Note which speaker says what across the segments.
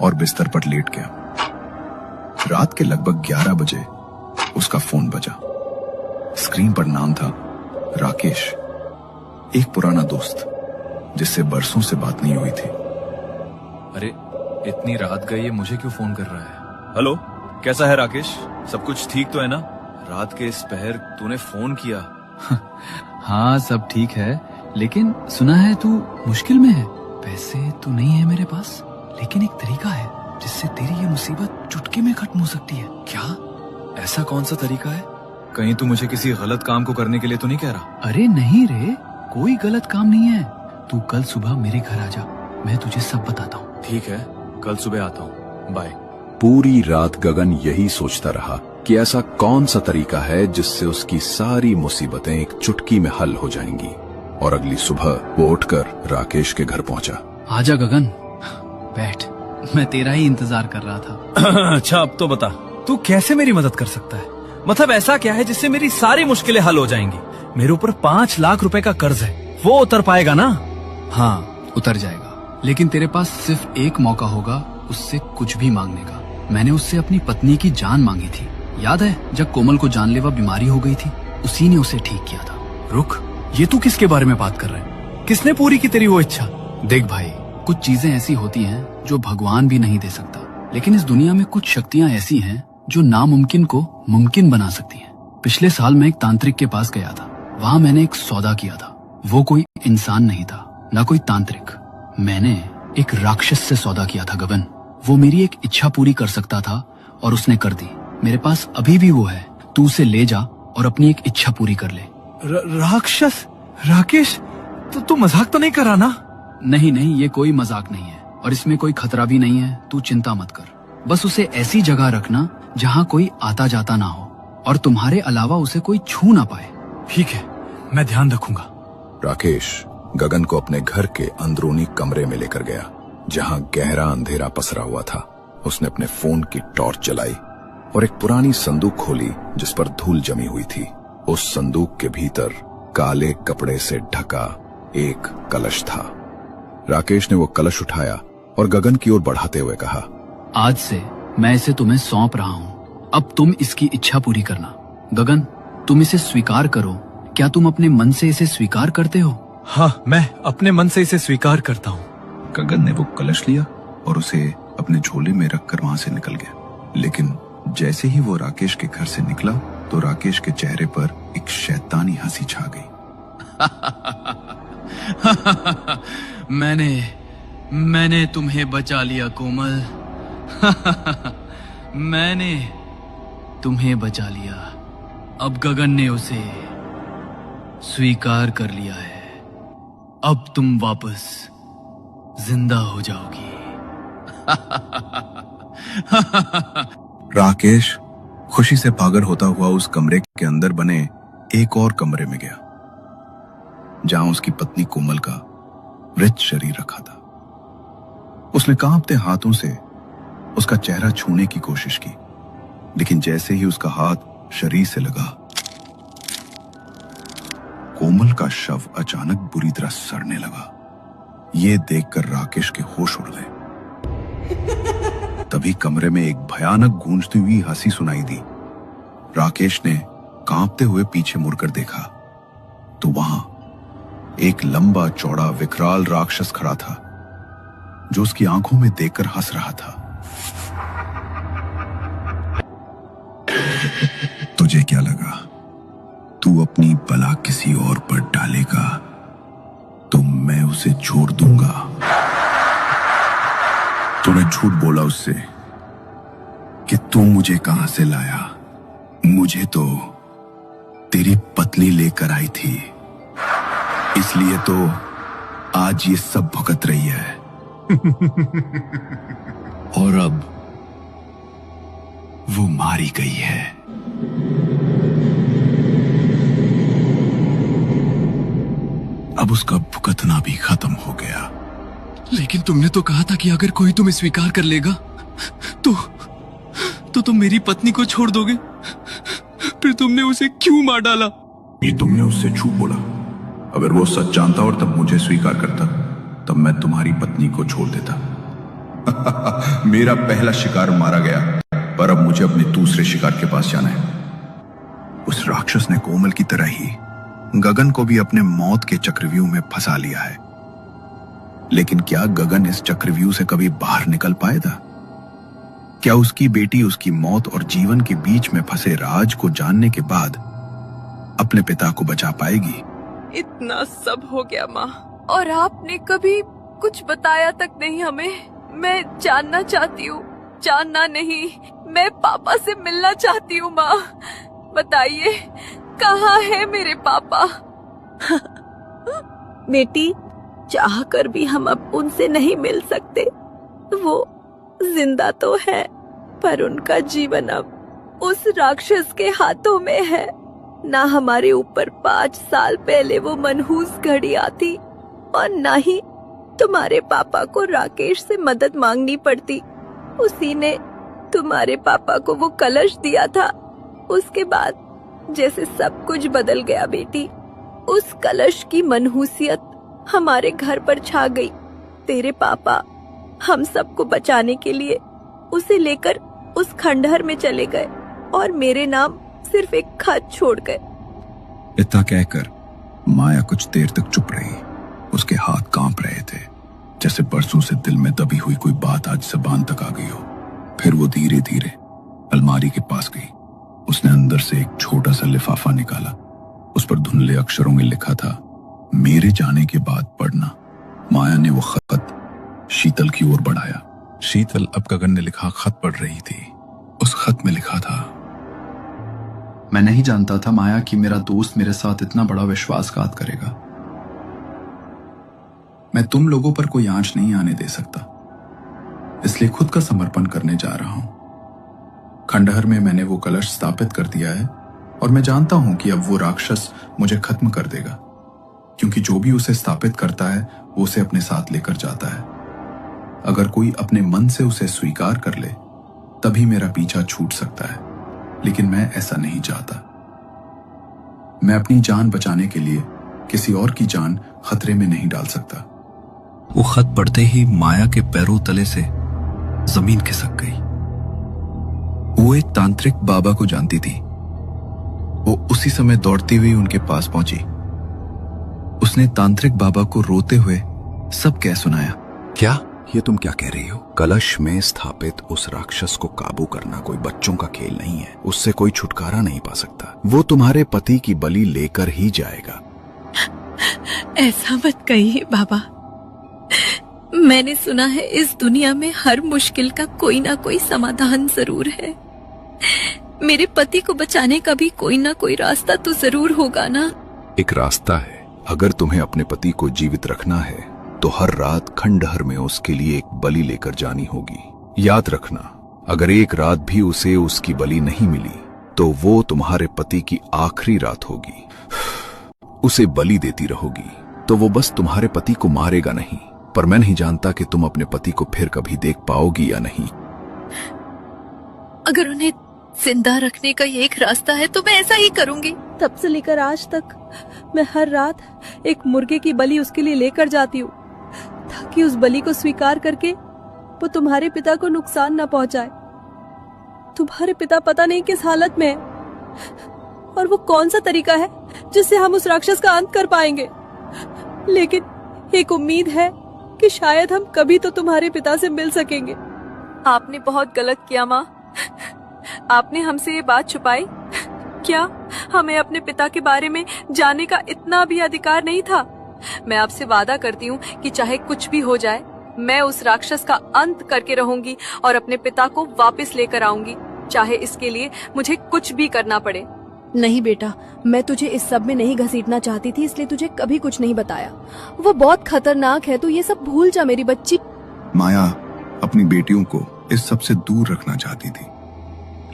Speaker 1: और बिस्तर पर लेट गया। रात के लगभग 11 बजे उसका फोन बजा। स्क्रीन पर नाम था राकेश, एक पुराना दोस्त जिससे बरसों से बात नहीं हुई थी।
Speaker 2: अरे इतनी रात गई है, मुझे क्यों फोन कर रहा है? हेलो, कैसा है राकेश? सब कुछ ठीक तो है ना? रात के इस पहर तूने फोन किया?
Speaker 3: हाँ सब ठीक है, लेकिन सुना है तू मुश्किल में है। पैसे तो नहीं है मेरे पास, लेकिन एक तरीका है जिससे तेरी ये मुसीबत चुटकी में खत्म हो सकती है।
Speaker 2: क्या? ऐसा कौन सा तरीका है? कहीं तू मुझे किसी गलत काम को करने के लिए तो नहीं कह रहा?
Speaker 3: अरे नहीं रे, कोई गलत काम नहीं है। तू कल सुबह मेरे घर आ जा, मैं तुझे सब बताता हूँ।
Speaker 2: ठीक है, कल सुबह आता हूँ, बाय।
Speaker 4: पूरी रात गगन यही सोचता रहा कि ऐसा कौन सा तरीका है जिससे उसकी सारी मुसीबतें एक चुटकी में हल हो जाएंगी। और अगली सुबह वो उठकर राकेश के घर पहुंचा।
Speaker 3: आजा गगन, बैठ, मैं तेरा ही इंतजार कर रहा था।
Speaker 2: अच्छा अब तो बता, तू कैसे मेरी मदद कर सकता है? मतलब ऐसा क्या है जिससे मेरी सारी मुश्किलें हल हो जाएंगी? मेरे ऊपर 5 लाख रुपए का कर्ज है, वो उतर पाएगा ना?
Speaker 3: हाँ उतर जाएगा, लेकिन तेरे पास सिर्फ एक मौका होगा उससे कुछ भी मांगने का। मैंने उससे अपनी पत्नी की जान मांगी थी, याद है? जब कोमल को जानलेवा बीमारी हो गई थी, उसी ने उसे ठीक किया था।
Speaker 2: रुक, ये तू किसके बारे में बात कर रहा है? किसने पूरी की तेरी वो इच्छा?
Speaker 3: देख भाई, कुछ चीजें ऐसी होती हैं जो भगवान भी नहीं दे सकता, लेकिन इस दुनिया में कुछ शक्तियां ऐसी हैं जो नामुमकिन को मुमकिन बना सकती हैं। पिछले साल मैं एक तांत्रिक के पास गया था, वहाँ मैंने एक सौदा किया था। वो कोई इंसान नहीं था, ना कोई तांत्रिक। मैंने एक राक्षस से सौदा किया था गगन। वो मेरी एक इच्छा पूरी कर सकता था और उसने कर दी। मेरे पास अभी भी वो है, तू उसे ले जा और अपनी एक इच्छा पूरी कर ले।
Speaker 2: राक्षस? राकेश, तो तू मजाक तो नहीं कर रहा ना?
Speaker 3: नहीं नहीं, ये कोई मजाक नहीं है और इसमें कोई खतरा भी नहीं है। तू चिंता मत कर, बस उसे ऐसी जगह रखना जहाँ कोई आता जाता ना हो और तुम्हारे अलावा उसे कोई छू ना पाए।
Speaker 2: ठीक है, मैं ध्यान रखूंगा।
Speaker 4: राकेश गगन को अपने घर के अंदरूनी कमरे में लेकर गया, जहां गहरा अंधेरा पसरा हुआ था। उसने अपने फोन की टॉर्च जलाई और एक पुरानी संदूक खोली जिस पर धूल जमी हुई थी। उस संदूक के भीतर काले कपड़े से ढका एक कलश था। राकेश ने वो कलश उठाया और गगन की ओर बढ़ाते हुए कहा,
Speaker 3: आज से मैं इसे तुम्हें सौंप रहा हूँ, अब तुम इसकी इच्छा पूरी करना। गगन, तुम इसे स्वीकार करो। क्या तुम अपने मन से इसे स्वीकार करते हो?
Speaker 2: हाँ, मैं अपने मन से इसे स्वीकार करता हूँ।
Speaker 1: गगन ने वो कलश लिया और उसे अपने झोले में रखकर वहां से निकल गया। लेकिन जैसे ही वो राकेश के घर से निकला तो राकेश के चेहरे पर एक शैतानी हंसी छा गई।
Speaker 3: मैंने तुम्हें बचा लिया कोमल। मैंने तुम्हें बचा लिया। अब गगन ने उसे स्वीकार कर लिया है। अब तुम वापस जिंदा हो जाओगी।
Speaker 1: राकेश खुशी से पागल होता हुआ उस कमरे के अंदर बने एक और कमरे में गया, जहां उसकी पत्नी कोमल का मृत शरीर रखा था। उसने कांपते हाथों से उसका चेहरा छूने की कोशिश की, लेकिन जैसे ही उसका हाथ शरीर से लगा, कोमल का शव अचानक बुरी तरह सड़ने लगा। ये देखकर राकेश के होश उड़ गए। तभी कमरे में एक भयानक गूंजती हुई हंसी सुनाई दी। राकेश ने कांपते हुए पीछे मुड़कर देखा तो वहां एक लंबा चौड़ा विकराल राक्षस खड़ा था, जो उसकी आंखों में देखकर हंस रहा था। तुझे क्या लगा तू अपनी बला किसी और पर डालेगा तो मैं उसे छोड़ दूंगा? तूने झूठ बोला उससे कि तू मुझे कहां से लाया। मुझे तो तेरी पत्नी लेकर आई थी, इसलिए तो आज ये सब भुगत रही है। और अब वो मारी गई है। अब उसका भुगतना भी खत्म हो गया।
Speaker 3: लेकिन तुमने तो कहा था कि अगर कोई तुम्हें स्वीकार कर लेगा तो तुम मेरी पत्नी को छोड़ दोगे। फिर तुमने उसे क्यों मार डाला?
Speaker 1: ये तुमने उससे झूठ बोला। अगर वो सच जानता और तब मुझे स्वीकार करता, तब मैं तुम्हारी पत्नी को छोड़ देता। मेरा पहला शिकार मारा गया, पर अब मुझे अपने दूसरे शिकार के पास जाना है। उस राक्षस ने कोमल की तरह ही गगन को भी अपने मौत के चक्रव्यूह में फंसा लिया है। लेकिन क्या गगन इस चक्रव्यूह से कभी बाहर निकल पाएगा? क्या उसकी बेटी उसकी मौत और जीवन के बीच में फंसे राज को जानने के बाद अपने पिता को बचा पाएगी?
Speaker 5: इतना सब हो गया माँ, और आपने कभी कुछ बताया तक नहीं हमें। मैं जानना चाहती हूँ। जानना नहीं, मैं पापा से मिलना चाहती हूँ माँ। बताइए, कहाँ है मेरे पापा? बेटी, चाहकर भी हम अब उनसे नहीं मिल सकते। वो जिंदा तो है, पर उनका जीवन अब उस राक्षस के हाथों में है। ना हमारे ऊपर 5 साल पहले वो मनहूस घड़ी आती, और ना ही तुम्हारे पापा को राकेश से मदद मांगनी पड़ती। उसी ने तुम्हारे पापा को वो कलश दिया था। उसके बाद जैसे सब कुछ बदल गया बेटी। उस कलश की मनहूसियत हमारे घर पर छा गई। तेरे पापा हम सबको बचाने के लिए उसे लेकर उस खंडहर में चले गए, और मेरे नाम सिर्फ एक खत छोड़ गए।
Speaker 1: इतना कहकर माया कुछ देर तक चुप रही। उसके हाथ कांप रहे थे, जैसे बरसों से दिल में दबी हुई कोई बात आज जबान तक आ गई हो। फिर वो धीरे धीरे अलमारी के पास गई। उसने अंदर से एक छोटा सा लिफाफा निकाला। उस पर धुंधले अक्षरों में लिखा था, मेरे जाने के बाद पढ़ना। माया ने वो खत शीतल की ओर बढ़ाया। शीतल अब गगन ने लिखा खत पढ़ रही थी। उस खत में लिखा था,
Speaker 3: मैं नहीं जानता था माया कि मेरा दोस्त मेरे साथ इतना बड़ा विश्वासघात करेगा। मैं तुम लोगों पर कोई आंच नहीं आने दे सकता, इसलिए खुद का समर्पण करने जा रहा हूं। खंडहर में मैंने वो कलश स्थापित कर दिया है, और मैं जानता हूं कि अब वो राक्षस मुझे खत्म कर देगा, क्योंकि जो भी उसे स्थापित करता है वो उसे अपने साथ लेकर जाता है। अगर कोई अपने मन से उसे स्वीकार कर ले, तभी मेरा पीछा छूट सकता है, लेकिन मैं ऐसा नहीं चाहता। मैं अपनी जान बचाने के लिए किसी और की जान खतरे में नहीं डाल सकता।
Speaker 1: वो खत पढ़ते ही माया के पैरों तले से जमीन खिसक गई। वो एक तांत्रिक बाबा को जानती थी। वो उसी समय दौड़ती हुई उनके पास पहुंची। उसने तांत्रिक बाबा को रोते हुए सब कह सुनाया।
Speaker 4: क्या ये तुम क्या कह रही हो? कलश में स्थापित उस राक्षस को काबू करना कोई बच्चों का खेल नहीं है। उससे कोई छुटकारा नहीं पा सकता। वो तुम्हारे पति की बलि लेकर ही जाएगा।
Speaker 5: ऐसा मत कहिए बाबा। मैंने सुना है इस दुनिया में हर मुश्किल का कोई ना कोई समाधान जरूर है। मेरे पति को बचाने का भी कोई ना कोई रास्ता तो जरूर होगा ना।
Speaker 4: एक रास्ता है। अगर तुम्हें अपने पति को जीवित रखना है तो हर रात खंडहर में उसके लिए एक बलि लेकर जानी होगी। याद रखना, अगर एक रात भी उसे उसकी बलि नहीं मिली तो वो तुम्हारे पति की आखिरी रात होगी। उसे बलि देती रहोगी तो वो बस तुम्हारे पति को मारेगा नहीं, पर मैं नहीं जानता कि तुम अपने पति को फिर कभी देख पाओगी या नहीं।
Speaker 5: अगर उन्हें जिंदा रखने का ये एक रास्ता है तो मैं ऐसा ही करूंगी। तब से लेकर आज तक मैं हर रात एक मुर्गे की बलि उसके लिए लेकर जाती हूँ, ताकि उस बलि को स्वीकार करके वो तुम्हारे पिता को नुकसान न पहुंचाए। तुम्हारे पिता पता नहीं किस हालत में है, और वो कौन सा तरीका है जिससे हम उस राक्षस का अंत कर पाएंगे। लेकिन एक उम्मीद है कि शायद हम कभी तो तुम्हारे पिता से मिल सकेंगे। आपने बहुत गलत किया माँ। आपने हमसे ये बात छुपाई। क्या हमें अपने पिता के बारे में जानने का इतना भी अधिकार नहीं था? मैं आपसे वादा करती हूँ कि चाहे कुछ भी हो जाए, मैं उस राक्षस का अंत करके रहूंगी और अपने पिता को वापस लेकर आऊंगी, चाहे इसके लिए मुझे कुछ भी करना पड़े।
Speaker 6: नहीं बेटा, मैं तुझे इस सब में नहीं घसीटना चाहती थी, इसलिए तुझे कभी कुछ नहीं बताया। वो बहुत खतरनाक है, तो ये सब भूल जा मेरी बच्ची।
Speaker 1: माया अपनी बेटियों को इस सब से दूर रखना चाहती थी,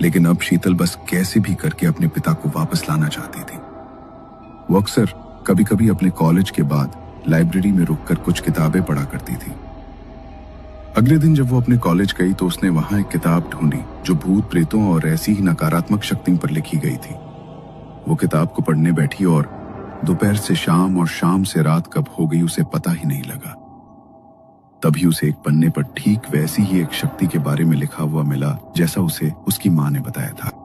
Speaker 1: लेकिन अब शीतल बस कैसे भी करके अपने पिता को वापस लाना चाहती थी। वो अक्सर कभी कभी अपने कॉलेज के बाद लाइब्रेरी में रुककर कुछ किताबें पढ़ा करती थी। अगले दिन जब वो अपने कॉलेज गई तो उसने वहां एक किताब ढूंढी जो भूत प्रेतों और ऐसी ही नकारात्मक शक्तियों पर लिखी गई थी। वो किताब को पढ़ने बैठी और दोपहर से शाम और शाम से रात कब हो गई उसे पता ही नहीं लगा। तभी उसे एक पन्ने पर ठीक वैसी ही एक शक्ति के बारे में लिखा हुआ मिला जैसा उसे उसकी माँ ने बताया था।